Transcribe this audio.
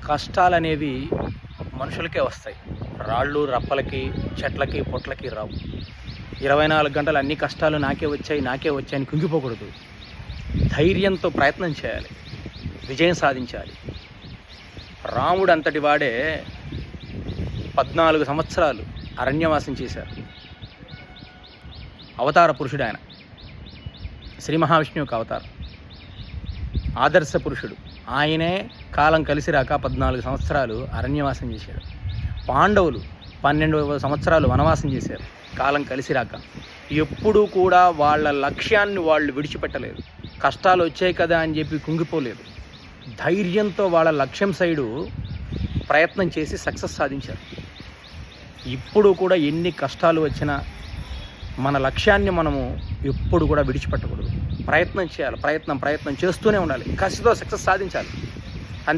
కష్టాలనేవి మనుషులకే వస్తాయి. రాళ్ళు రప్పలకి, చెట్లకి, పొట్లకి రావు. 24 గంటలు అన్ని కష్టాలు నాకే వచ్చాయని కుంగిపోకూడదు. ధైర్యంతో ప్రయత్నం చేయాలి, విజయం సాధించాలి. రాముడు అంతటి వాడే 14 సంవత్సరాలు అరణ్యవాసం చేశారు. అవతార పురుషుడు ఆయన, శ్రీ మహావిష్ణువు యొక్క అవతారం, ఆదర్శ పురుషుడు. ఆయనే కాలం కలిసి రాక 14 సంవత్సరాలు అరణ్యవాసం చేశాడు. పాండవులు 12 సంవత్సరాలు వనవాసం చేశారు కాలం కలిసి రాక. ఎప్పుడూ కూడా వాళ్ళ లక్ష్యాన్ని వాళ్ళు విడిచిపెట్టలేదు. కష్టాలు వచ్చాయి కదా అని చెప్పి కుంగిపోలేదు. ధైర్యంతో వాళ్ళ లక్ష్యం సైడు ప్రయత్నం చేసి సక్సెస్ సాధించారు. ఇప్పుడు కూడా ఎన్ని కష్టాలు వచ్చినా మన లక్ష్యాన్ని మనము ఎప్పుడు కూడా విడిచిపెట్టకూడదు. ప్రయత్నం చేయాలి, ప్రయత్నం చేస్తూనే ఉండాలి. కసితో సక్సెస్ సాధించాలి.